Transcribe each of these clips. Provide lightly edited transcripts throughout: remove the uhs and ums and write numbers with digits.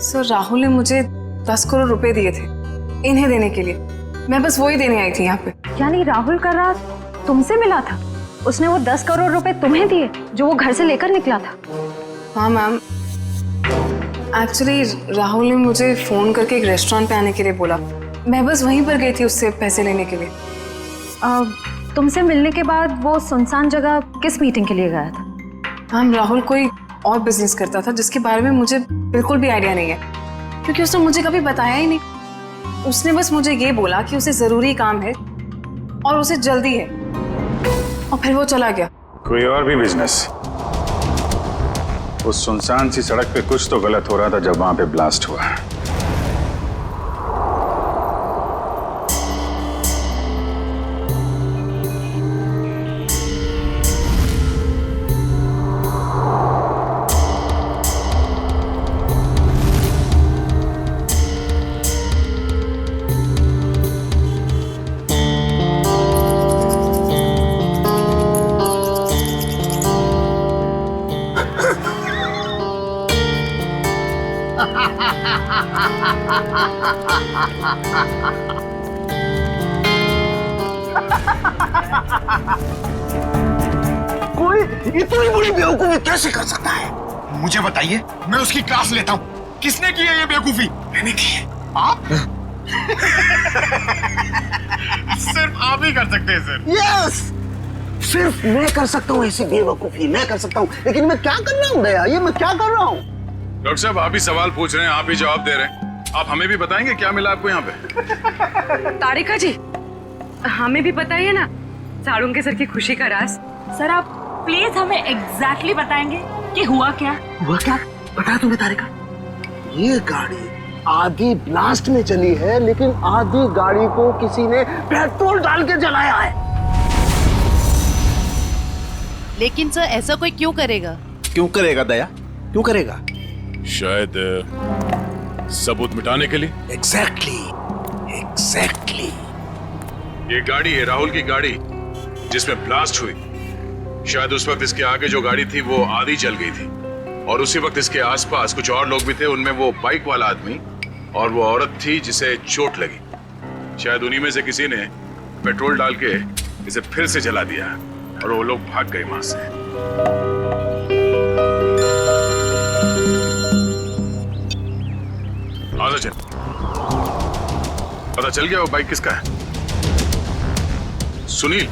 Sir Rahul ने मुझे 10 करोड़ रुपए दिए थे इन्हें देने के लिए। मैं बस वही देने आई थी यहाँ पे। यानी राहुल का राज तुमसे मिला था? उसने वो 10 करोड़ रुपए तुम्हें दिए जो वो घर से लेकर निकला था? हाँ मैम, एक्चुअली राहुल ने मुझे फोन करके एक रेस्टोरेंट पे आने के लिए बोला। मैं बस वहीं पर गई थी उससे पैसे लेने के लिए। तुमसे मिलने के बाद वो सुनसान जगह किस मीटिंग के लिए गया था? मैम राहुल कोई और बिजनेस करता था जिसके बारे में मुझे बिल्कुल भी आइडिया नहीं है, क्योंकि उसने मुझे कभी बताया ही नहीं। उसने बस मुझे ये बोला कि उसे जरूरी काम है और उसे जल्दी है, और फिर वो चला गया। कोई और भी बिजनेस? उस सुनसान सी सड़क पे कुछ तो गलत हो रहा था जब वहां पे ब्लास्ट हुआ। कोई इतनी बड़ी बेवकूफी कैसे कर सकता है? मुझे बताइए, मैं उसकी क्लास लेता हूँ। किसने की है ये बेवकूफी? मैंने की है। आप? सिर्फ आप ही कर सकते हैं सर। यस, सिर्फ मैं कर सकता हूँ ऐसी बेवकूफी, मैं कर सकता हूँ। लेकिन मैं क्या कर रहा हूँ दया, ये मैं क्या कर रहा हूँ? डॉक्टर साहब, आप ही सवाल पूछ रहे हैं, आप ही जवाब दे रहे हैं। आप हमें भी बताएंगे क्या मिला आपको यहाँ पे? तारिका जी, हमें भी बताइए ना सारुण के सर की खुशी का राज। सर आप प्लीज हमें एग्जैक्टली बताएंगे कि हुआ क्या? हुआ क्या बता तुम्हें तारिका? ये गाड़ी आधी ब्लास्ट में चली है, लेकिन आधी गाड़ी को किसी ने पेट्रोल डाल के जलाया है। लेकिन सर ऐसा कोई क्यों करेगा? क्यों करेगा दया, क्यों करेगा? शायद सबूत मिटाने के लिए। एग्जैक्टली। ये गाड़ी है राहुल की गाड़ी जिसमें ब्लास्ट हुई। शायद उस वक्त इसके आगे जो गाड़ी थी वो आधी जल गई थी, और उसी वक्त इसके आसपास कुछ और लोग भी थे। उनमें वो बाइक वाला आदमी और वो औरत थी जिसे चोट लगी। शायद उन्हीं में से किसी ने पेट्रोल डाल के इसे फिर से जला दिया और वो लोग भाग गए वहां से। आजा चल, पता चल गया वो बाइक किसका है? सुनील।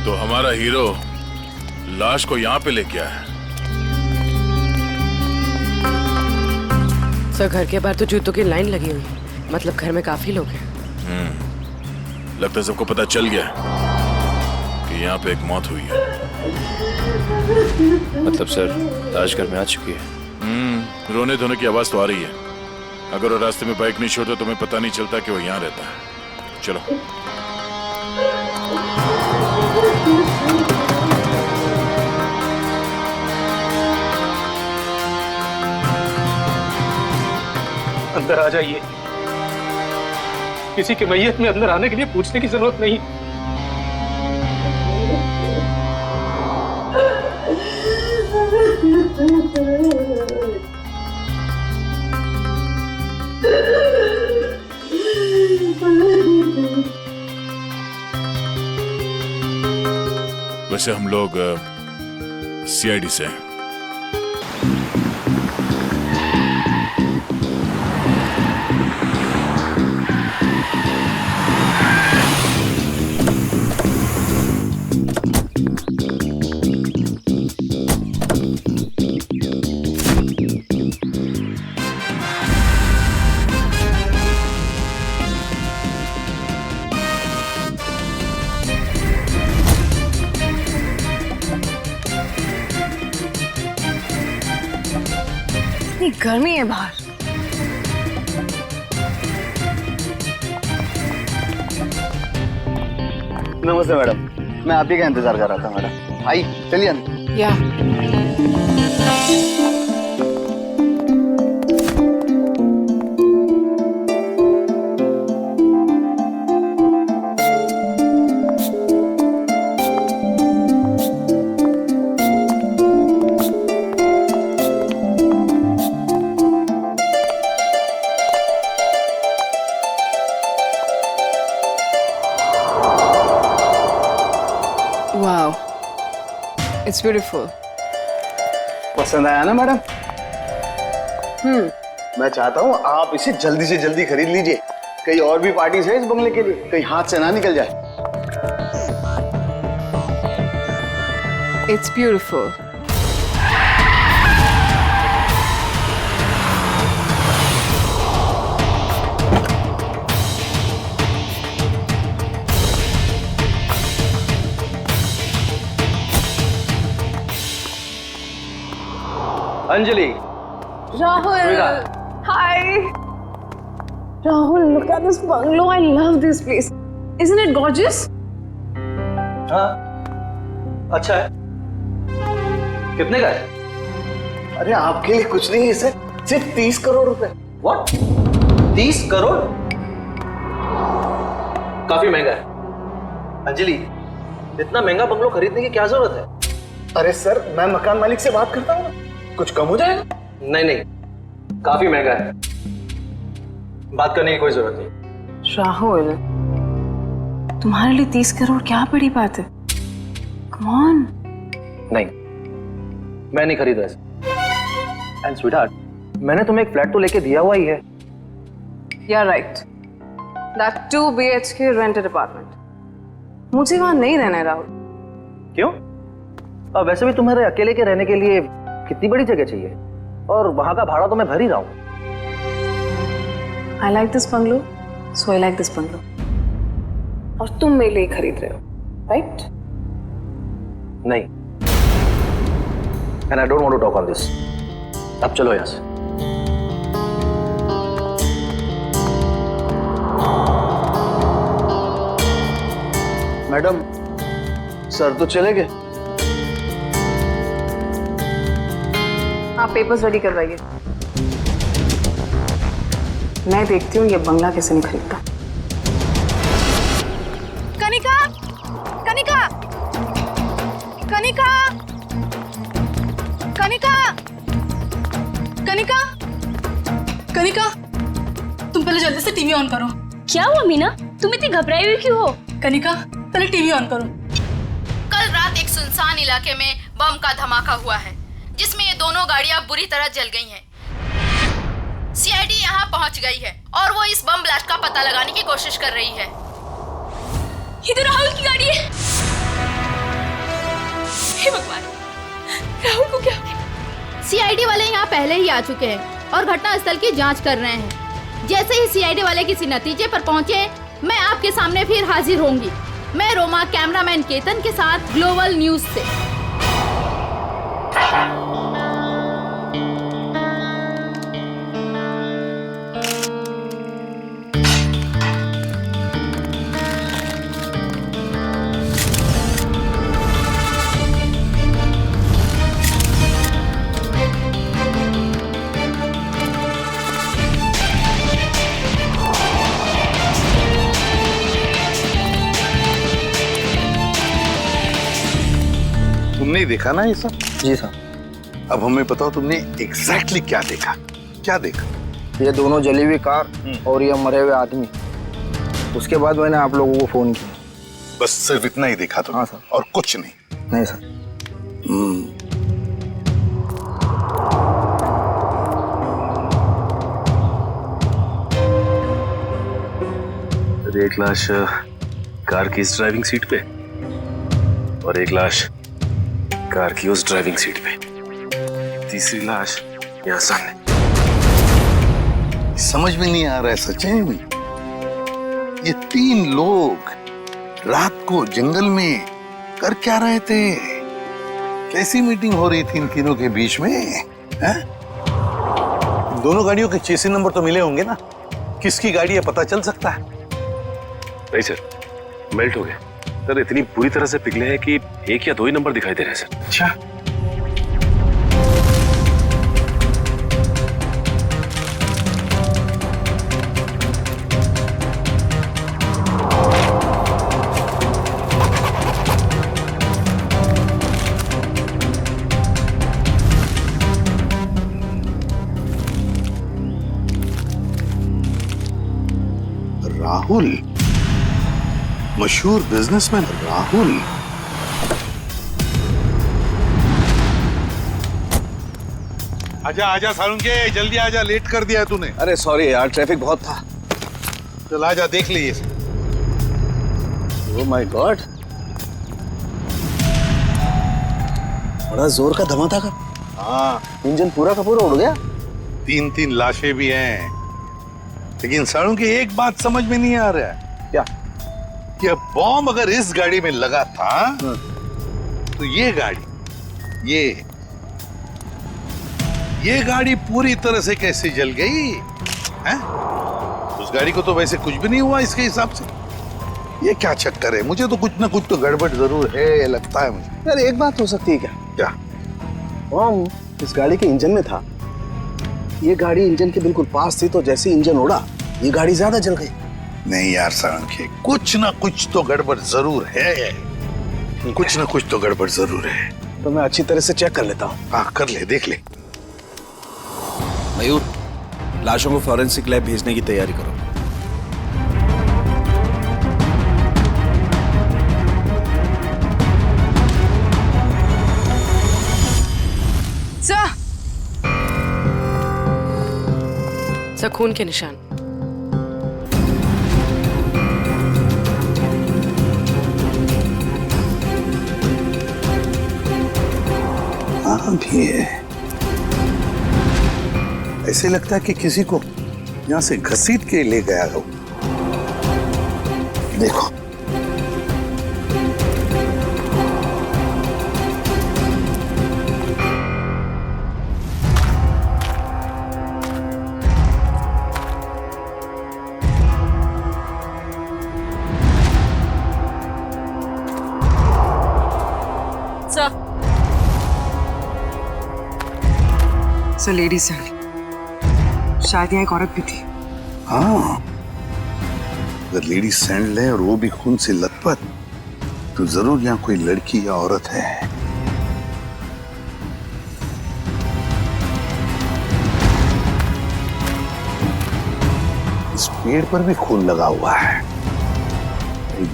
तो हमारा हीरो लाश को यहां पे लेके आया है। सर घर के बाहर तो जूतों की लाइन लगी हुई है, मतलब घर में काफी लोग हैं। लगता है सबको पता चल गया कि यहाँ पे एक मौत हुई है। मतलब सर लाश घर में आ चुकी है। रोने धोने की आवाज तो आ रही है। अगर वो रास्ते में बाइक नहीं छोड़ता तो हमें पता नहीं चलता कि वो यहाँ रहता है। चलो। अंदर आ जाइए। किसी के मैयत में अंदर आने के लिए पूछने की जरूरत नहीं। वैसे हम लोग सीआईडी से हैं। इतनी गर्मी है बाहर। नमस्ते मैडम, मैं आप ही का इंतजार कर रहा था मैडम। आई चलिए अंदर। या वाओ, इट्स ब्यूटीफुल। पसंद आया ना मैडम? मैं चाहता हूँ आप इसे जल्दी से जल्दी खरीद लीजिए। कई और भी पार्टीज है इस बंगले के लिए, कहीं हाथ से ना निकल जाए। It's beautiful. Anjali, Rahul, hi. Rahul, look at this bungalow. I love this place. Isn't it gorgeous? हाँ, अच्छा है। कितने का है? अरे आपके लिए कुछ नहीं है सर, सिर्फ 30 करोड़ रुपए। What? 30 करोड़? काफी महंगा है। अंजलि, इतना महंगा बंगलो खरीदने की क्या जरूरत है? अरे सर, मैं मकान मालिक से बात करता हूँ ना, कुछ कम हो जाएगा। नहीं नहीं, काफी महंगा है, बात करने की कोई जरूरत नहीं। राहुल, तुम्हारे लिए 30 करोड़ क्या बड़ी बात है? Come on. नहीं, मैं नहीं खरीद रहा। एंड स्वीटहार्ट, मैंने तुम्हें एक फ्लैट तो लेके दिया हुआ ही है। You're right. That 2 BHK rented apartment. मुझे वहां नहीं रहना है राहुल। क्यों? वैसे भी तुम्हारे अकेले के रहने के लिए कितनी बड़ी जगह चाहिए, और वहां का भाड़ा तो मैं भर ही रहा हूं। I like this bungalow, so I like this bungalow. और तुम मेरे लिए खरीद रहे हो, right? नहीं, and I don't want to talk on this. अब चलो यहां से। मैडम, सर तो चले गए। आप पेपर्स रेडी करवाइए, मैं देखती हूँ ये बंगला कैसे नहीं खरीदता। कनिका, कनिका, कनिका, कनिका, कनिका, कनिका, तुम पहले जल्दी से टीवी ऑन करो। क्या हुआ मीना, तुम इतनी घबराई हुई क्यों हो? कनिका, पहले टीवी ऑन करो। कल रात एक सुनसान इलाके में बम का धमाका हुआ है, जिसमें ये दोनों गाड़ियां बुरी तरह जल गई हैं। सीआईडी यहाँ पहुंच गई है और वो इस बम ब्लास्ट का पता लगाने की कोशिश कर रही है। ये तो राहुल की गाड़ी है। हे भगवान, राहुल को क्या हो गया? सीआईडी वाले यहाँ पहले ही आ चुके हैं और घटनास्थल की जांच कर रहे हैं। जैसे ही सीआईडी वाले किसी नतीजे पर पहुंचे, मैं आपके सामने फिर हाजिर होंगी। मैं रोमा, कैमरामैन केतन के साथ ग्लोबल न्यूज से। तुमने देखा ना ये सब? जी सर। अब हमें बताओ तुमने एग्जैक्टली क्या देखा? क्या देखा? ये दोनों जली हुई कार और ये मरे हुए आदमी। उसके बाद मैंने आप लोगों को फोन किया। बस सिर्फ इतना ही देखा तुमने? हाँ सर। और कुछ नहीं? नहीं सर। एक लाश कार की इस ड्राइविंग सीट पे और एक लाश कार की उस ड्राइविंग सीट पे, तीसरी लाश यहाँ सामने। समझ में नहीं आ रहा है सचिन, ये 3 लोग रात को जंगल में कर क्या रहे थे? कैसी मीटिंग हो रही थी इन तीनों के बीच में? है? दोनों गाड़ियों के चेसी नंबर तो मिले होंगे ना? किसकी गाड़ी है पता चल सकता है? नहीं सर, मेल्ट हो गए सर, इतनी बुरी तरह से पिघले हैं कि 1 या 2 ही नंबर दिखाई दे रहे हैं सर। अच्छा, राहुल, मशहूर बिजनेसमैन राहुल, आजा आजा सारुंगे, जल्दी आजा, लेट कर दिया है तूने। अरे सॉरी यार, ट्रैफिक बहुत था। चल आजा, देख लिए। ओह माय गॉड, बड़ा जोर का धमाका था। हाँ, इंजन पूरा का पूरा उड़ गया। 3 लाशें भी हैं, लेकिन सारुंगे एक बात समझ में नहीं आ रहा है। क्या? कि अब बॉम्ब अगर इस गाड़ी में लगा था तो ये गाड़ी, ये गाड़ी पूरी तरह से कैसे जल गई हैं? उस गाड़ी को तो वैसे कुछ भी नहीं हुआ इसके हिसाब से। ये क्या चक्कर है? मुझे तो कुछ ना कुछ तो गड़बड़ जरूर है, लगता है मुझे। यार एक बात हो सकती है क्या? क्या? बॉम्ब इस गाड़ी के इंजन में था। ये गाड़ी इंजन के बिल्कुल पास थी, तो जैसे इंजन उड़ा ये गाड़ी ज्यादा जल गई। नहीं यार सारंगी, कुछ ना कुछ तो गड़बड़ जरूर है। कुछ ना कुछ तो गड़बड़ जरूर है। तो मैं अच्छी तरह से चेक कर लेता हूँ। हाँ कर ले, देख ले। मयूर, लाशों को फॉरेंसिक लैब भेजने की तैयारी करो। सर, खून के निशान। हाँ भी है। ऐसे लगता है कि किसी को यहाँ से घसीट के ले गया हो। देखो, सर लेडीज हैं, शायद यहाँ एक औरत भी थी। हाँ, अगर लेडी सैंडल है और वो भी खून से लथपथ, तो जरूर यहाँ कोई लड़की या औरत है। इस पेड़ पर भी खून लगा हुआ है।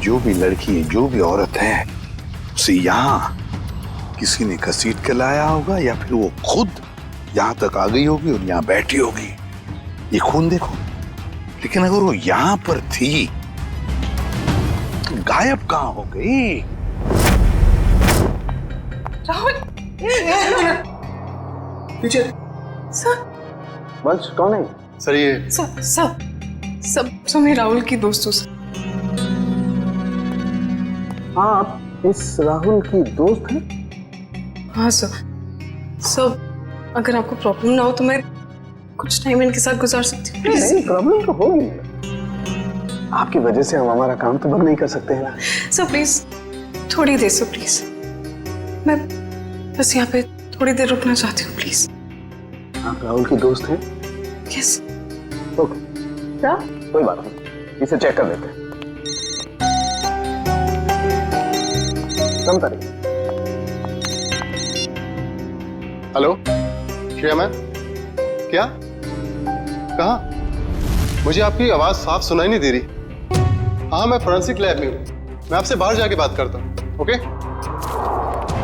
जो भी लड़की है, जो भी औरत है, उसे यहाँ किसी ने घसीट के लाया होगा, या फिर वो खुद यहाँ तक आ गई होगी और यहाँ बैठी होगी। ये खून देखो, लेकिन अगर वो यहाँ पर थी तो गायब कहाँ हो गई? राहुल, पीछे। सर, वंश कौन है? सर ये सब मैं राहुल की दोस्त हूँ। हाँ, आप इस राहुल की दोस्त हैं? हाँ सर, अगर आपको प्रॉब्लम ना हो तो मैं कुछ टाइम इनके साथ गुजार सकती हूँ। नहीं, प्रॉब्लम तो होगी। आपकी वजह से हम हमारा काम तो बंद नहीं कर सकते हैं ना। सर प्लीज, थोड़ी देर सर, प्लीज। मैं बस यहाँ पे थोड़ी देर रुकना चाहती हूँ, प्लीज। आप राहुल की दोस्त हैं? यस। ओके, क्या? कोई बात नहीं, इसे चेक कर लेते हैं। कम तारीख। हेलो श्रेया मैम, क्या? कहाँ? मुझे आपकी आवाज साफ सुनाई नहीं दे रही। हाँ, मैं फोरेंसिक लैब में हूँ। मैं आपसे बाहर जाके बात करता हूँ। ओके?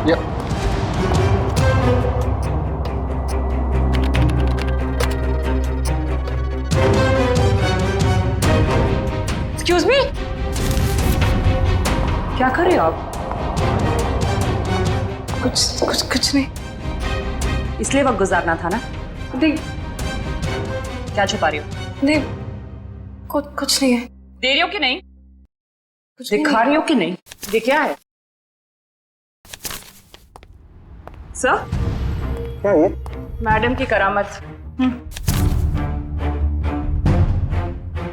या एक्सक्यूज मी, क्या कर रहे हो आप? कुछ नहीं। इसलिए वक्त गुजारना था ना? नहीं, क्या छुपा रही हो? नहीं, कुछ नहीं है। दे रही हो कि नहीं? कुछ दिखा रही हो कि नहीं? ये क्या है सर? क्या ये? मैडम की करामत।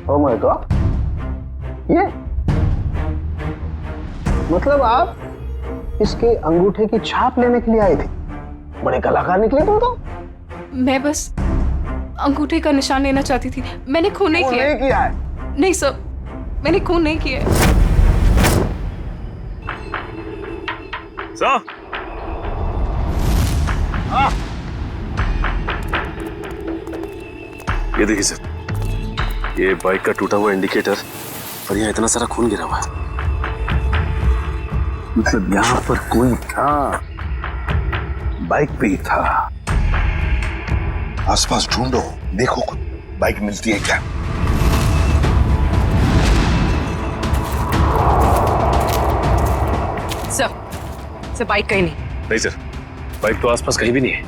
ओह माय गॉड, ये मतलब आप इसके अंगूठे की छाप लेने के लिए आए थे? बड़े कलाकार निकले तुम तो। मैं बस अंगूठे का निशान लेना चाहती थी। मैंने खून नहीं किया। नहीं किया है? नहीं सर, मैंने खून नहीं किया है। सर, ये देखिए सर, ये बाइक का टूटा हुआ इंडिकेटर और यहाँ इतना सारा खून गिरा हुआ है। मतलब यहाँ पर कोई था, बाइक पे ही था। आसपास ढूंढो, देखो कुछ बाइक मिलती है क्या। सर बाइक कहीं नहीं। नहीं सर, बाइक तो आसपास कहीं भी नहीं है।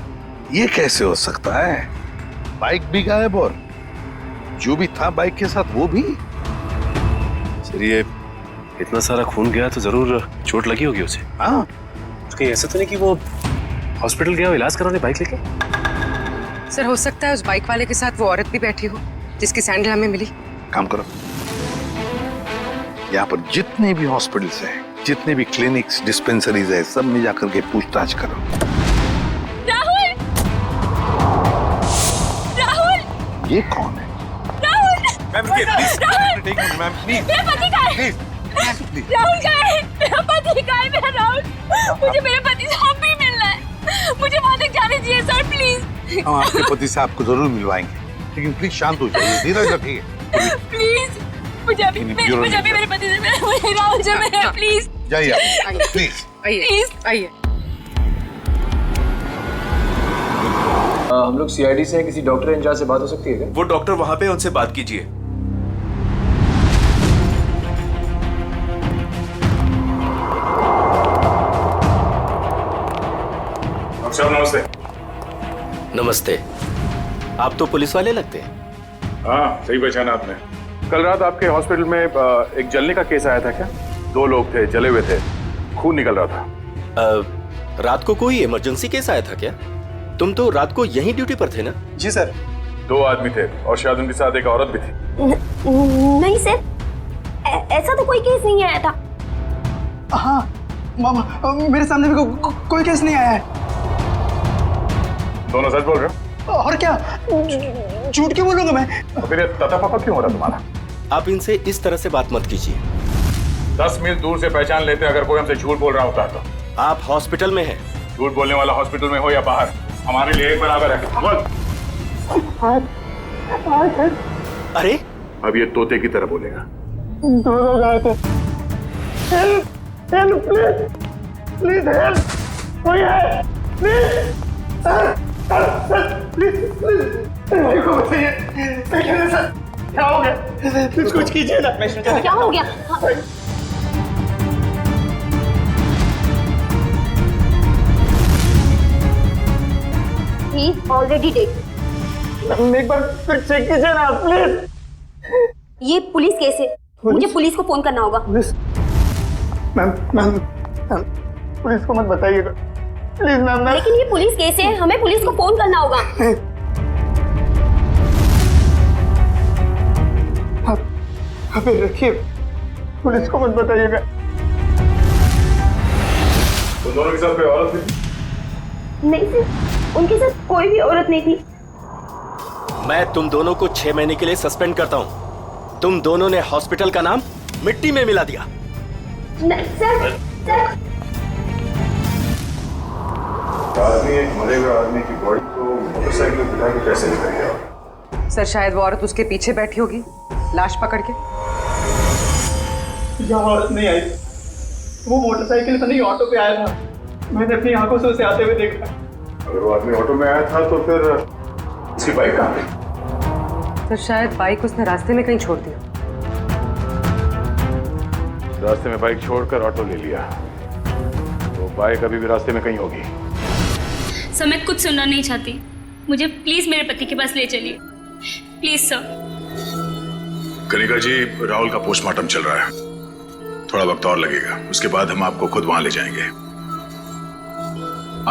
ये कैसे हो सकता है? बाइक भी गायब और जो भी था बाइक के साथ वो भी। सर ये इतना सारा खून गया तो जरूर चोट लगी होगी उसे। हाँ, कहीं ऐसा तो नहीं कि वो हॉस्पिटल गया हो इलाज कराने बाइक लेके? सर हो सकता है उस बाइक वाले के साथ वो औरत भी बैठी हो जिसकी सैंडल हमें मिली। काम करो, यहाँ पर जितने भी हॉस्पिटल्स हैं, जितने भी क्लिनिक्स, डिस्पेंसरीज है, सब में जाकर के पूछताछ करो। राहुल! राहुल! ये कौन है? Rahul! Ma'am please, ma'am please, मेरा पति कहाँ है? राहुल कहाँ है? मेरा पति कहाँ है? मेरा राहुल, मुझे मेरे पति से अब भी मिलना है। मुझे वहां तक जाने दीजिए सर, प्लीज। हम आपके पति से आपको जरूर मिलवाएंगे, लेकिन प्लीज शांत हो जाइए, धीरज रखिए। प्लीज मुझे अभी मेरे पति से मिलना है। राहुल से मिलना, प्लीज जाइए प्लीज। आइए। हम लोग सीआईडी से हैं, किसी डॉक्टर इंचार्ज से बात हो सकती है क्या? वो डॉक्टर वहां पे, उनसे बात कीजिए। साहब नमस्ते। नमस्ते। आप तो पुलिस वाले लगते हैं। हाँ सही पहचाना आपने। कल रात आपके हॉस्पिटल में एक जलने का केस आया था क्या? 2 लोग थे, जले हुए थे, खून निकल रहा था। रात को कोई इमरजेंसी केस आया था क्या? तुम तो रात को यहीं ड्यूटी पर थे ना? जी सर। 2 आदमी थे और शायद उनके साथ एक औरत भी थी। नहीं सर, ऐसा तो कोई केस नहीं आया था। हाँ मामा, मेरे सामने भी कोई केस नहीं आया है। दोनों सच बोल रहे हो? और क्या, झूठ क्यों बोलूंगा मैं? तो फिर तता पापा क्यों हो रहा तुम्हारा? आप इनसे इस तरह से बात मत कीजिए। 10 मील दूर से पहचान लेते अगर कोई हमसे झूठ बोल रहा होता तो। आप हॉस्पिटल में हैं। झूठ बोलने वाला हॉस्पिटल में हो या बाहर, हमारे लिए एक बराबर है। बोल। अरे अब ये तोते की तरह बोलेगा। 2 लोग आए थे। हेल्प प्लीज, प्लीज हेल्प, कोई है प्लीज, प्लीज को बताइए क्या हो गया, प्लीज कुछ कीजिए ना। क्या हो गया? He's already dead. एक बार फिर चेक कीजिए ना प्लीज। ये पुलिस केस है, मुझे पुलिस को फोन करना होगा। मैम पुलिस को मत बताइएगा प्लीज मैम। लेकिन ये पुलिस केस है, हमें पुलिस को फोन करना होगा। आप रखिए, पुलिस को मत बताइएगा। तो दोनों के साथ कोई औरत थी? नहीं सर, उनके साथ कोई भी औरत नहीं थी। मैं तुम दोनों को 6 महीने के लिए सस्पेंड करता हूँ। तुम दोनों ने हॉस्पिटल का नाम मिट्टी में मिला दिया। नहीं सर, आदमी एक मरे हुए आदमी की बॉडी को मोटरसाइकिल में बिठा के कैसे लेकर गया? सर शायद वो औरत उसके पीछे बैठी होगी लाश पकड़ के। यहाँ औरत नहीं आई, वो मोटरसाइकिल पर नहीं ऑटो पे आया था। मैंने अपनी आंखो't से उसे आते हुए देखा। अगर वो आदमी ऑटो में आया था तो फिर उसकी बाइक कहाँ गई? तो शायद बाइक उसने रास्ते में कहीं छोड़ दिया। रास्ते में बाइक छोड़कर ऑटो ले लिया, तो बाइक अभी भी रास्ते में कहीं होगी। सर मैं कुछ सुनना नहीं चाहती, मुझे प्लीज मेरे पति के पास ले चलिए, प्लीज सर। कनिका जी, राहुल का पोस्टमार्टम चल रहा है, थोड़ा वक्त और लगेगा, उसके बाद हम आपको खुद वहां ले जाएंगे।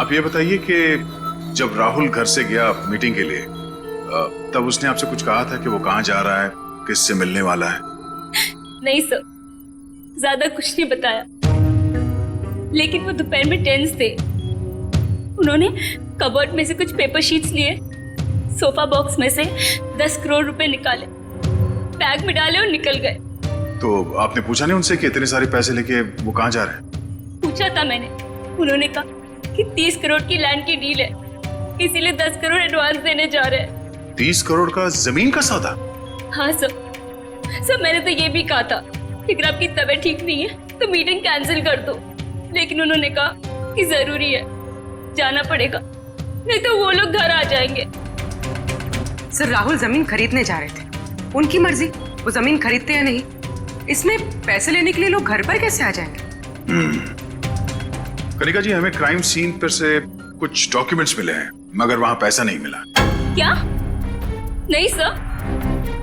आप ये बताइए कि जब राहुल घर से गया मीटिंग के लिए, तब उसने आपसे कुछ कहा था कि वो कहाँ जा रहा है, किससे मिलने वाला है? नहीं सर, ज्यादा कुछ नहीं बताया, लेकिन वो दोपहर में टेंस थे। उन्होंने कबर्ड में से कुछ पेपर शीट्स लिए, सोफा बॉक्स में से 10 करोड़ रुपए निकाले, बैग में डाले और निकल गए। तो आपने पूछा नहीं उनसे कि इतने सारे पैसे लेके वो कहाँ जा रहे हैं? पूछा था मैंने, उन्होंने कहा कि 30 करोड़ की लैंड की डील है, इसीलिए 10 करोड़ एडवांस देने जा रहे हैं। 30 करोड़ का जमीन का सौदा? हाँ सर, मैंने तो ये भी कहा था कि अगर आपकी तबीयत ठीक नहीं है तो मीटिंग कैंसिल कर दो, लेकिन उन्होंने कहा कि जरूरी है, जाना पड़ेगा, नहीं तो वो लोग घर आ जाएंगे। सर राहुल जमीन खरीदने जा रहे थे, उनकी मर्जी, वो जमीन खरीदते या नहीं। इसमें पैसे लेने के लिए लोग घर पर कैसे आ जाएंगे? कनिका जी, हमें क्राइम सीन पर से कुछ डॉक्यूमेंट्स मिले हैं, मगर वहां पैसा नहीं मिला। क्या? नहीं सर,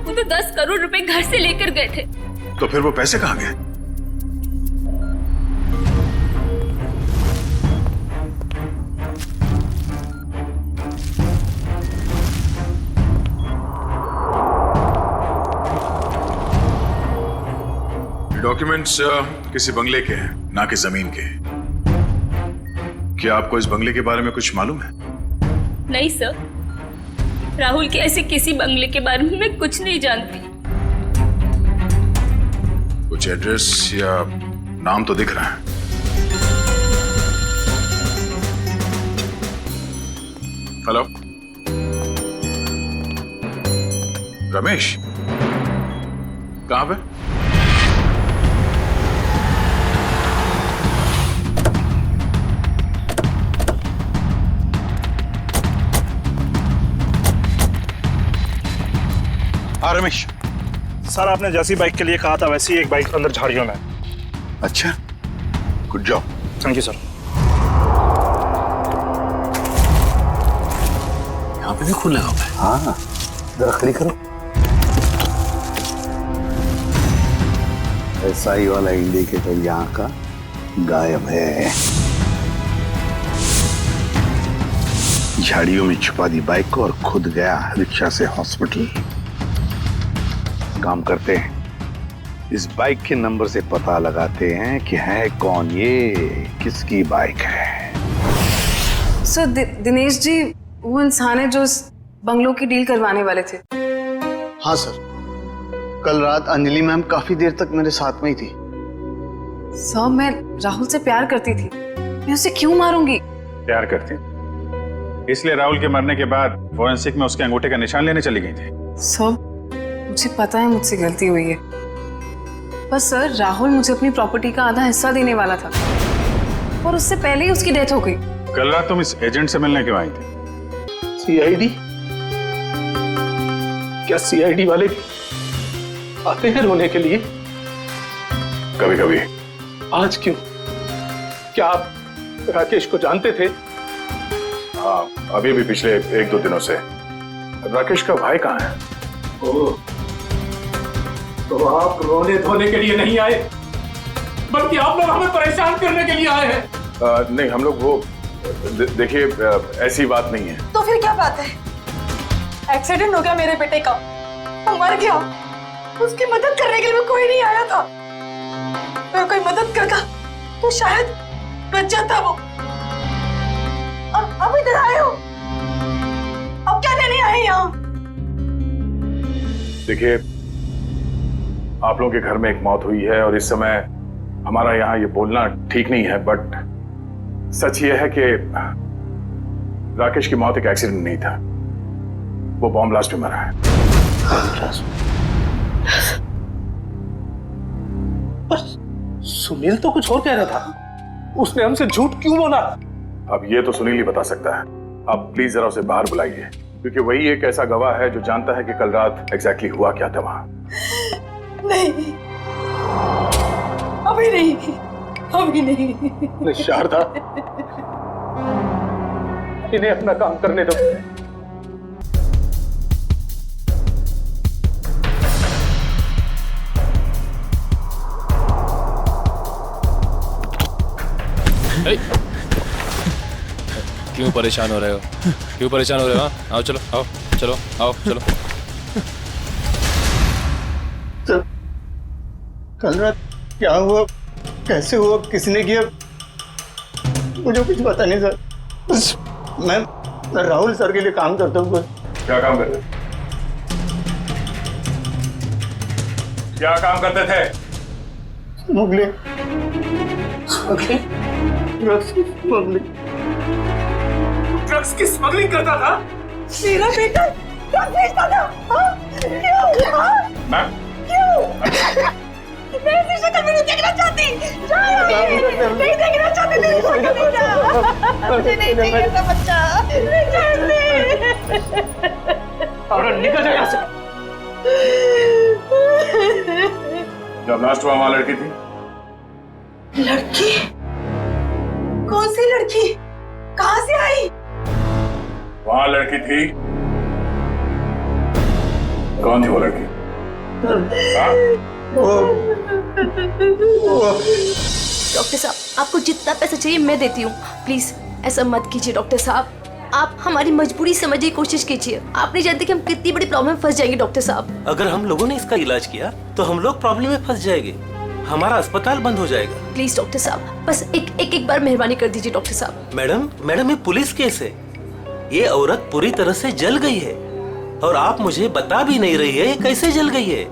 वो तो 10 करोड़ रुपए घर से लेकर गए थे। तो फिर वो पैसे कहाँ गए? डॉक्यूमेंट्स किसी बंगले के हैं, ना कि जमीन के। क्या आपको इस बंगले के बारे में कुछ मालूम है? नहीं सर, राहुल के ऐसे किसी बंगले के बारे में मैं कुछ नहीं जानती। कुछ एड्रेस या नाम तो दिख रहा है। हेलो, रमेश, कहां पे? हाँ रमेश सर, आपने जैसी बाइक के लिए कहा था वैसी एक बाइक अंदर झाड़ियों में। अच्छा, good job. Thank you sir. यहाँ पे भी खून लगा हुआ है। हाँ, जरा खड़ी करो। SI वाला इंडिकेटर यहाँ का गायब है। झाड़ियों में छुपा दी बाइक को और खुद गया रिक्शा से हॉस्पिटल। काम करते हैं, इस बाइक के नंबर से पता लगाते हैं कि है कौन ये, किसकी बाइक है। सर दिनेश जी वो इंसान है जो इस बंगलों की डील करवाने वाले थे। हाँ सर, कल रात अंजलि मैम काफी देर तक मेरे साथ में ही थी। सर मैं राहुल से प्यार करती थी, मैं उसे क्यों मारूंगी? प्यार करती, इसलिए राहुल के मरने के बाद फोरेंसिक में उसके अंगूठे का निशान लेने चली गई थी। सर मुझे पता है मुझसे गलती हुई है, बस सर राहुल मुझे अपनी प्रॉपर्टी का आधा हिस्सा देने वाला था और उससे पहले ही उसकी डेथ हो गई। कल रात तुम इस एजेंट से मिलने क्यों आई थी? CID? क्या CID वाले आते हैं रोने के लिए? कभी कभी। आज क्यों? क्या आप राकेश को जानते थे? हाँ, अभी भी पिछले 1-2 दिनों से। राकेश का भाई कहाँ है? तो आप रोने धोने के लिए नहीं आए, बल्कि आप लोग हमें परेशान करने के लिए आए हैं। नहीं, हम लोग वो देखिए, ऐसी बात नहीं है। तो फिर क्या बात है? एक्सीडेंट हो गया मेरे बेटे का, वो मर गया, उसकी मदद करने के लिए कोई नहीं आया था। अगर कोई मदद करता तो शायद बच जाता वो। अब इधर आए हो, अब क्या लेने आए यहाँ? देखिए, आप लोगों के घर में एक मौत हुई है और इस समय हमारा यहाँ ये बोलना ठीक नहीं है, बट सच ये है कि राकेश की मौत एक एक्सीडेंट नहीं था, वो बॉम्ब ब्लास्ट में मरा है। सुनील तो कुछ और कह रहा था, उसने हमसे झूठ क्यों बोला? अब ये तो सुनील ही बता सकता है। आप प्लीज जरा उसे बाहर बुलाइए, क्योंकि वही एक ऐसा गवाह है जो जानता है कि कल रात एग्जैक्टली हुआ क्या था वहां। नहीं, अभी नहीं। शारदा, इन्हें अपना काम करने दो। क्यों परेशान हो रहे हो? क्यों परेशान हो रहे हो? आओ चलो, आओ चलो, आओ चलो। तो कल रात क्या हुआ, कैसे हुआ, किसने किया, मुझे कुछ पता नहीं सर। बस मैं राहुल सर के लिए काम करता हूँ। क्या काम करते थे? क्या काम करते थे? स्मगलिंग, ड्रग्स की स्मगलिंग करता था। मेरा बेटा ड्रग्स बेचता था। मैम, मैं ऐसी शक्ल में नहीं देखना चाहती। नहीं देखना चाहती मेरी शक्ल। मुझे नहीं चाहिए ऐसा बच्चा। निकल जा यहाँ से। जब लास्ट हुआ वहां लड़की थी? लड़की? कौन सी लड़की? कहां से आई? वहां लड़की थी। कौन थी वो लड़की? डॉक्टर साहब, आपको जितना पैसा चाहिए मैं देती हूँ। प्लीज ऐसा मत कीजिए डॉक्टर साहब, आप हमारी मजबूरी समझने की कोशिश कीजिए। आप नहीं जानते कि हम कितनी बड़ी प्रॉब्लम में फंस जाएंगे डॉक्टर साहब। अगर हम लोगों ने इसका इलाज किया तो हम लोग प्रॉब्लम में फंस जाएंगे, हमारा अस्पताल बंद हो जाएगा। प्लीज डॉक्टर साहब, बस एक बार मेहरबानी कर दीजिए डॉक्टर साहब। मैडम ये पुलिस केस है। ये औरत पूरी तरह से जल गई है और आप मुझे बता भी नहीं रही है कैसे जल गई है।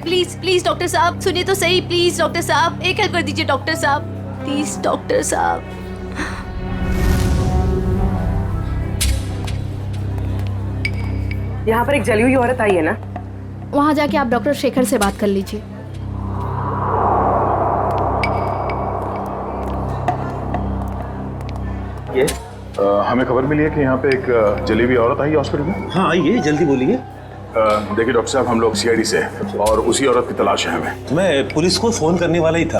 प्लीज डॉक्टर साहब सुनिए तो सही। प्लीज डॉक्टर साहब, एक हेल्प कर दीजिए डॉक्टर साहब। प्लीज डॉक्टर साहब। यहाँ पर एक जली हुई औरत आई है ना? वहाँ जाके आप डॉक्टर शेखर से बात कर लीजिए। ये हमें खबर मिली है कि यहाँ पे एक जली हुई औरत आई हॉस्पिटल में। हाँ आइए, जल्दी बोलिए। देखिए डॉक्टर साहब, हम लोग सीआईडी से हैं और उसी औरत की तलाश है हमें। मैं पुलिस को फोन करने वाला ही था।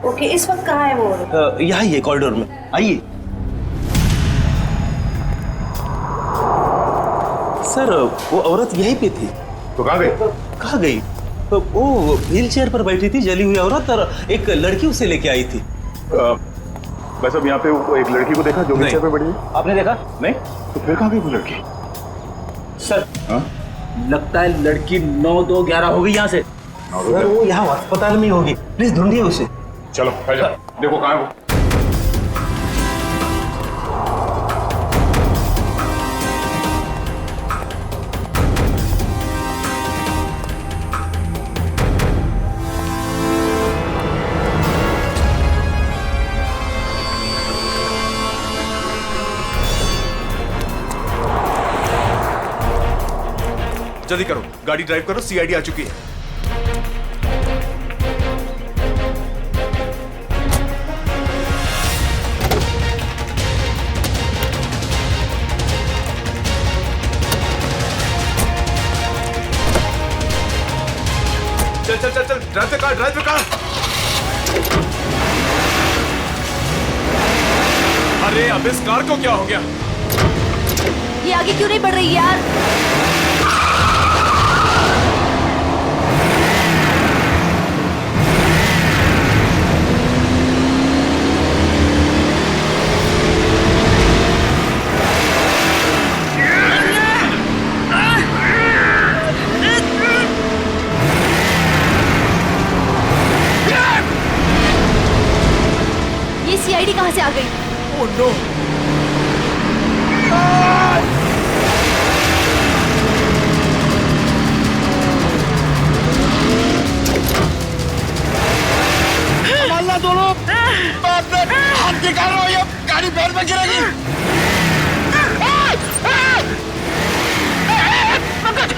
ओके, इस वक्त कहाँ है वो? यहाँ ही है कॉरिडोर में, आइए। सर वो औरत यहीं पे थी। तो कहाँ गई? कहाँ गई? वो व्हील चेयर पर बैठी थी जली हुई औरत, और एक लड़की उसे लेके आई थी। वैसे अब यहाँ पे वो एक लड़की को देखा जो व्हील चेयर पे बैठी है? आपने देखा? नहीं। तो फिर कहाँ गई वो लड़की? सर लगता है लड़की 9-2-11 हो गई यहाँ से। सर वो यहाँ अस्पताल में होगी, प्लीज ढूंढिए उसे। चलो देखो कहाँ है वो। जल्दी करो, गाड़ी ड्राइव करो, सीआईडी आ चुकी है। चल चल चल चल, drive the car, drive the car. अरे अब इस कार को क्या हो गया? ये आगे क्यों नहीं बढ़ रही यार? ये सीआईडी कहाँ से आ गई? Oh no! संभालना दोनों। हाथ निकाल रहा हूँ, ये गाड़ी पैर में गिरेगी। पंकज,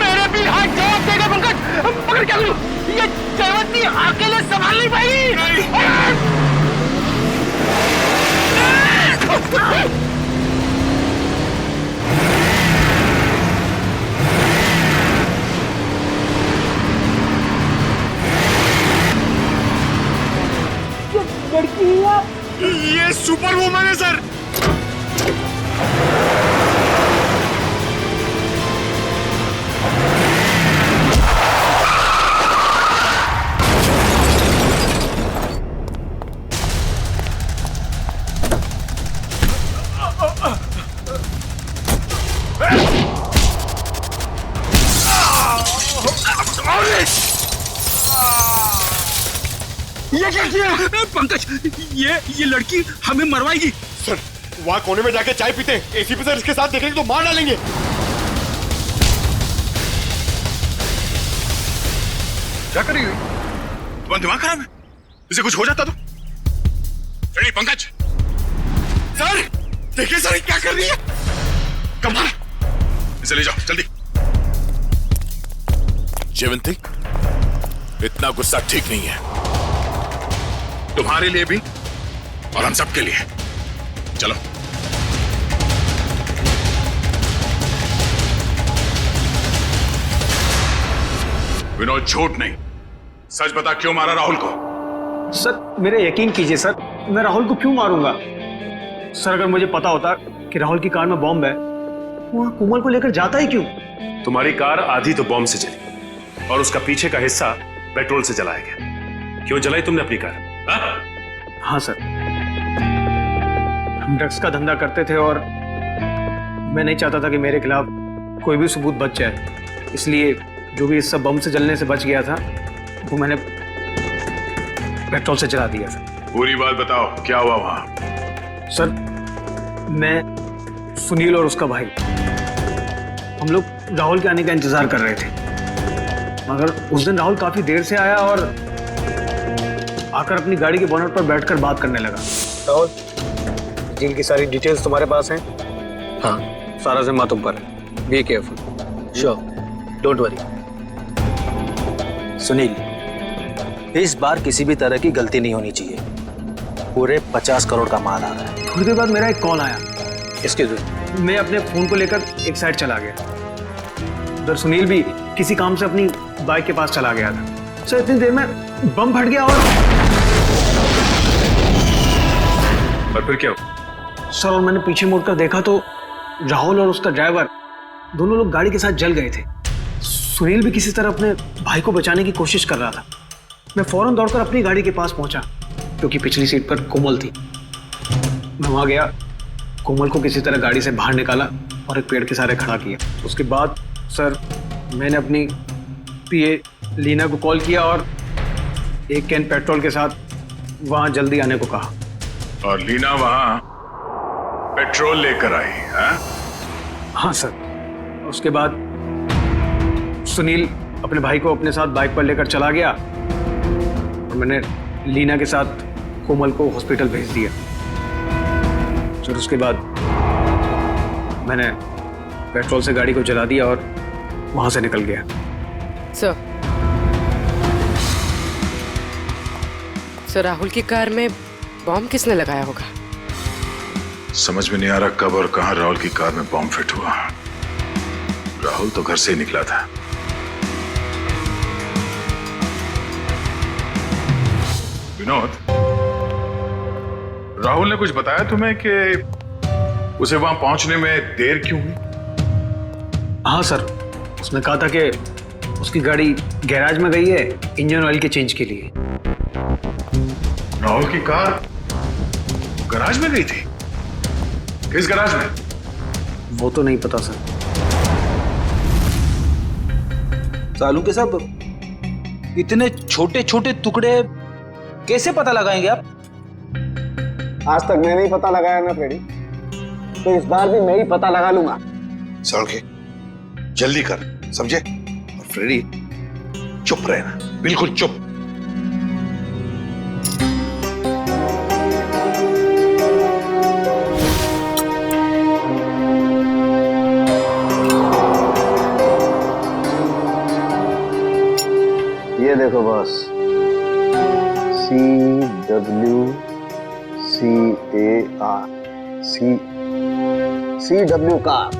मेरे भी हाथ जवाब देगा पंकज। पकड़ क्या करूँ? ये जयवंती अकेले संभाल नहीं पाई। ये सुपर वुमन है सर। ये क्या किया? पंकज, ये लड़की हमें मरवाएगी। सर वहाँ कोने में जाके चाय पीते हैं, एसीपी सर इसके साथ देखेंगे तो मार डालेंगे। क्या करी हुई? तुम्हारा दिमाग खराब है? इसे कुछ हो जाता तो? रेडी पंकज? सर देखिए सर क्या कर रही है। कमाल, इसे ले जाओ जल्दी। जयवंती, इतना गुस्सा ठीक नहीं है, तुम्हारे लिए भी और हम सबके लिए। चलो। विनोद, झूठ नहीं, सच बता, क्यों मारा राहुल को? सर मेरे यकीन कीजिए सर, मैं राहुल को क्यों मारूंगा? सर अगर मुझे पता होता कि राहुल की कार में बॉम्ब है, वहां कोमल को लेकर जाता ही क्यों? तुम्हारी कार आधी तो बॉम्ब से चली और उसका पीछे का हिस्सा पेट्रोल से जलाया गया। क्यों जलाई तुमने अपनी कार? हाँ सर, हम ड्रग्स का धंधा करते थे और मैं नहीं चाहता था कि मेरे खिलाफ कोई भी सबूत बच जाए, इसलिए जो भी हिस्सा बम से जलने से बच गया था वो मैंने पेट्रोल से जला दिया था। पूरी बात बताओ, क्या हुआ वहां? सर मैं, सुनील और उसका भाई, हम लोग राहुल के आने का इंतजार कर रहे थे, मगर उस दिन राहुल काफी देर से आया और आकर अपनी गाड़ी के बोनट पर बैठकर बात करने लगा। राहुल, डील की सारी डिटेल्स तुम्हारे पास हैं? हाँ, सारा जिम्मा तुम पर है। Be careful. Sure, don't worry. Sunil, इस बार किसी भी तरह की गलती नहीं होनी चाहिए। पूरे 50 करोड़ का माल आ रहा है। थोड़ी देर बाद मेरा एक कॉल आया। इसके लिए मैं अपने फोन को लेकर एक साइड चला गया। उधर सुनील भी किसी काम से अपनी बाइक के पास चला गया था। सर इतनी देर में बम फट गया और फिर क्या हुआ? सर और मैंने पीछे मुड़कर देखा तो राहुल और उसका ड्राइवर दोनों लोग गाड़ी के साथ जल गए थे। सुनील भी किसी तरह अपने भाई को बचाने की कोशिश कर रहा था। मैं फौरन दौड़कर अपनी गाड़ी के पास पहुंचा क्योंकि पिछली सीट पर कोमल थी। मैं वहां गया, कोमल को किसी तरह गाड़ी से बाहर निकाला और एक पेड़ के सहारे खड़ा किया। उसके बाद सर मैंने अपनी पीए लीना को कॉल किया और एक कैन पेट्रोल के साथ वहां जल्दी आने को कहा। और लीना वहां पेट्रोल लेकर आई? हाँ सर। उसके बाद सुनील अपने भाई को अपने साथ बाइक पर लेकर चला गया और मैंने लीना के साथ कोमल को हॉस्पिटल भेज दिया। सर उसके बाद मैंने पेट्रोल से गाड़ी को जला दिया और वहां से निकल गया। सर राहुल की कार में बॉम्ब किसने लगाया होगा? समझ में नहीं आ रहा कब और कहां राहुल की कार में बॉम्ब फिट हुआ। राहुल तो घर से ही निकला था। विनोद, राहुल ने कुछ बताया तुम्हें कि उसे वहां पहुंचने में देर क्यों हुई? हाँ सर, उसने कहा था कि उसकी गाड़ी गैराज में गई है इंजन ऑयल के चेंज के लिए। राहुल की कार गैराज में गई थी? किस गैराज में? वो तो नहीं पता सर। सालू के सब इतने छोटे छोटे टुकड़े कैसे पता लगाएंगे आप? आज तक मैं नहीं पता लगाया ना फ्रेडी, तो इस बार भी मैं ही पता लगा लूंगा। सड़के जल्दी कर, समझे? और फ्रेडी चुप रहना, बिल्कुल चुप। ये देखो boss, CWCAR car.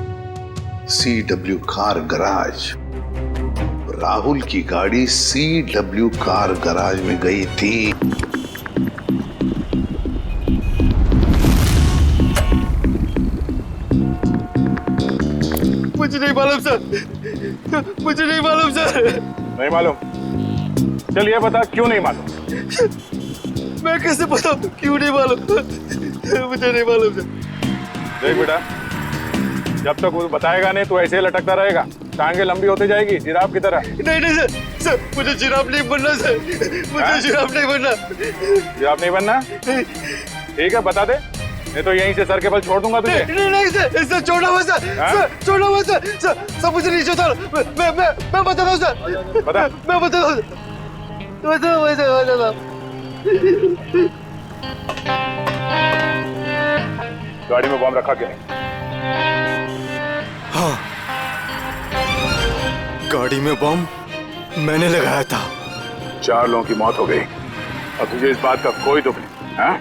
CW car garage. Rahul की गाड़ी CW कार गराज में गई थी। मुझे नहीं मालूम सर, मुझे नहीं मालूम सर। नहीं मालूम? चलिए बता, क्यों नहीं मालूम? मैं कैसे बताऊं क्यों नहीं मालूम? मुझे नहीं मालूम सर। देख बेटा, जब तक वो बताएगा नहीं तो ऐसे ही लटकता रहेगा, टांगे लंबी होती जाएगी जिराफ की तरह। नहीं नहीं सर, सर मुझे जिराफ नहीं बनना सर, मुझे जिराफ नहीं बनना। जिराफ नहीं बनना? ठीक है, बता दे, नहीं तो यहीं से सर के बल छोड़ दूंगा तुझे। नहीं नहीं सर, सर छोड़ना मत सर, सर छोड़ना मत सर, सर मुझे नहीं छोड़ता। मैं बताता हूँ सर, बता। मैं बताता हूँ, बताता। गाड़ी में बम रखा क्या है? हाँ, गाड़ी में बम मैंने लगाया था। 4 लोगों की मौत हो गई और तुझे इस बात का कोई दुख नहीं, हाँ?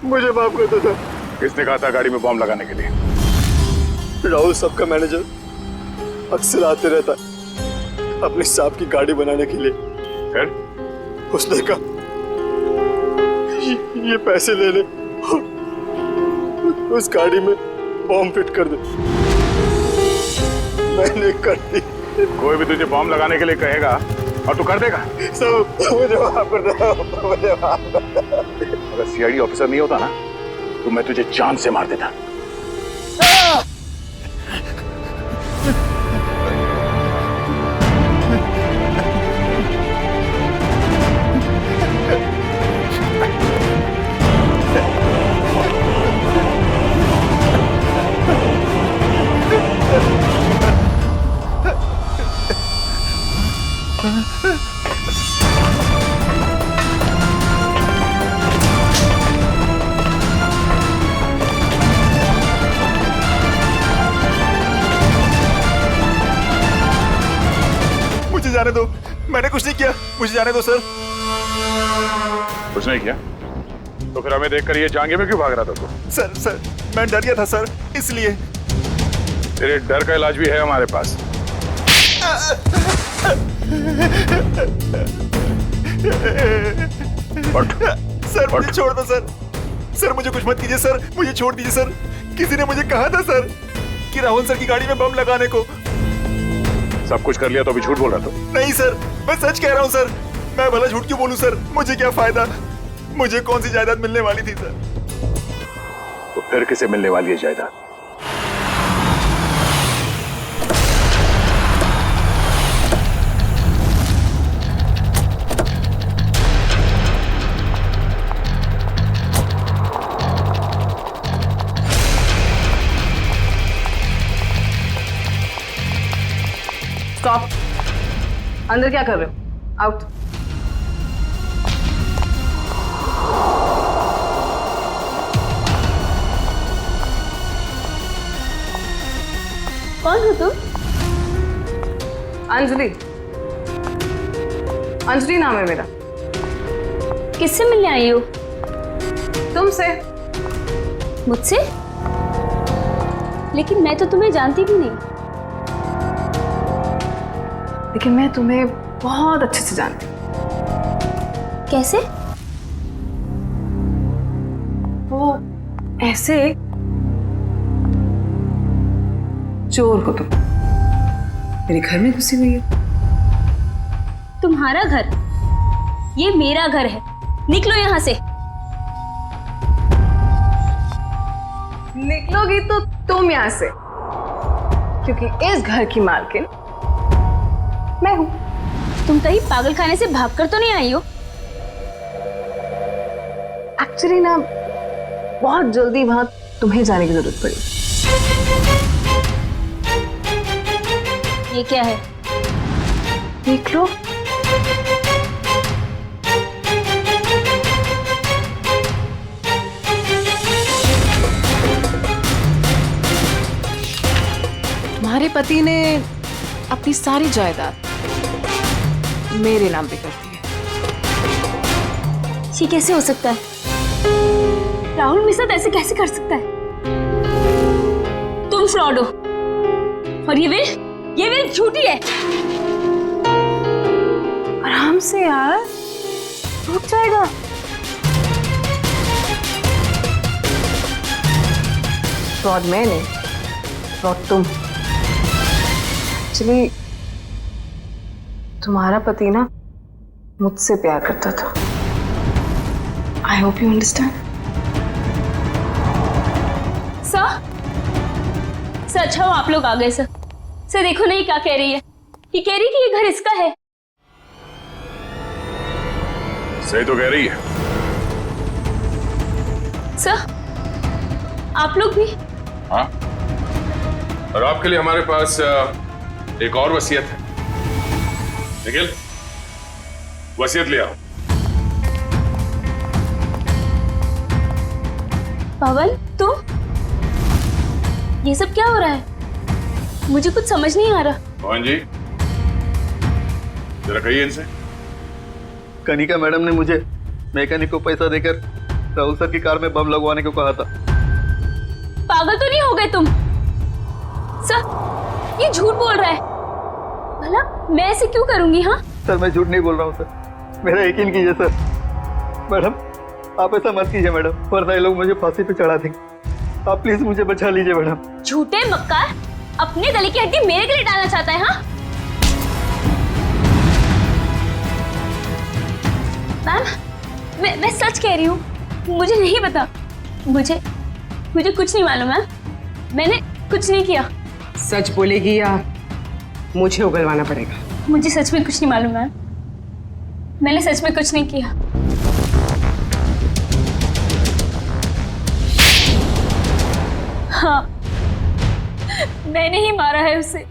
मुझे माफ कर दो सर। किसने कहा था गाड़ी में बॉम्ब लगाने के लिए? राहुल सबका मैनेजर अक्सर आते रहता है अपने साहब की गाड़ी बनाने के लिए। फिर उसने कहा ये पैसे ले ले और उस गाड़ी में बॉम्ब फिट कर दे। मैंने कर दी। कोई भी तुझे बॉम्ब लगाने के लिए कहेगा और तू कर देगा? सब मुझे माफ कर दो, मुझे माफ कर दो। अगर सीआईडी ऑफिसर नहीं होता ना तो मैं तुझे जान से मार देता। मुझे जाने दो, मैंने कुछ नहीं किया, मुझे जाने दो सर। कुछ नहीं किया तो फिर हमें देखकर ये जांघे में क्यों भाग रहा था तू? सर मैं डर गया था सर, इसलिए। तेरे डर का इलाज भी है हमारे पास। सर मुझे छोड़ दो सर। सर मुझे कुछ मत कीजिए सर, मुझे छोड़ दीजिए सर। किसी ने मुझे कहा था सर कि राहुल सर की गाड़ी में बम लगाने को। सब कुछ कर लिया तो अभी झूठ बोल रहा तू? नहीं सर, मैं सच कह रहा हूँ सर। मैं भला झूठ क्यों बोलूं सर, मुझे क्या फायदा। मुझे कौन सी जायदाद मिलने वाली थी सर। तो फिर किसे मिलने वाली है जायदाद? स्टॉप। अंदर क्या कर रहे हो? आउट। कौन हो तुम? अंजलि। अंजलि नाम है मेरा। किससे मिलने आई हो? तुमसे। मुझसे? लेकिन मैं तो तुम्हें जानती भी नहीं। लेकिन मैं तुम्हें बहुत अच्छे से जानती हूँ। कैसे? वो ऐसे चोर हो तुम, मेरे घर में घुसी हुई हो। तुम्हारा घर? ये मेरा घर है, निकलो यहाँ से। निकलोगी तो तुम यहाँ से, क्योंकि इस घर की मालकिन मैं हूं। तुम कहीं पागल खाने से भागकर तो नहीं आई हो? एक्चुअली ना बहुत जल्दी वहां तुम्हें जाने की जरूरत पड़ी। ये क्या है? देख लो। तुम्हारे पति ने अपनी सारी जायदाद मेरे नाम पे कर दी है। ये कैसे हो सकता है? राहुल मेरे साथ ऐसे कैसे कर सकता है? तुम फ्रॉड हो और ये विल झूठी है। आराम से यार, रुक जाएगा। फ्रॉड मैं नहीं, फ्रॉड तुम। एक्चुअली तुम्हारा पति ना मुझसे प्यार करता था। I hope you understand. Sir अच्छा हो आप लोग आ गए। सर देखो नहीं क्या कह रही है। ये कह रही कि ये घर इसका है। सही तो कह रही है। सर आप लोग भी? हाँ, और आपके लिए हमारे पास एक और वसीयत है। निखिल, वसीयत ले आओ। पवन तुम? ये सब क्या हो रहा है? मुझे कुछ समझ नहीं आ रहा। मोहन जी, जरा कहिए इनसे। कनिका मैडम ने मुझे मैकेनिक को पैसा देकर राहुल सर की कार में बम लगवाने को कहा था। पागल तो नहीं हो गए तुम? सर ये झूठ बोल रहा है। भला मैं ऐसे क्यों करूंगी? हाँ सर मैं झूठ नहीं बोल रहा हूँ सर, मेरा यकीन कीजिए सर। मैडम आप ऐसा मत कीजिए मैडम, वरना ये लोग मुझे फांसी पे चढ़ा देंगे। आप प्लीज मुझे बचा लीजिए मैडम। झूठे मक्कार, अपने गले की हड्डी मेरे गले डालना चाहता है? हाँ मैम मैं सच कह रही हूँ, मुझे नहीं पता। मुझे कुछ नहीं मालूम मैम, मैंने कुछ नहीं किया। सच बोलेगी या मुझे उगलवाना पड़ेगा? मुझे सच में कुछ नहीं मालूम मैम, मैंने सच में कुछ नहीं किया। हाँ मैंने ही मारा है उसे।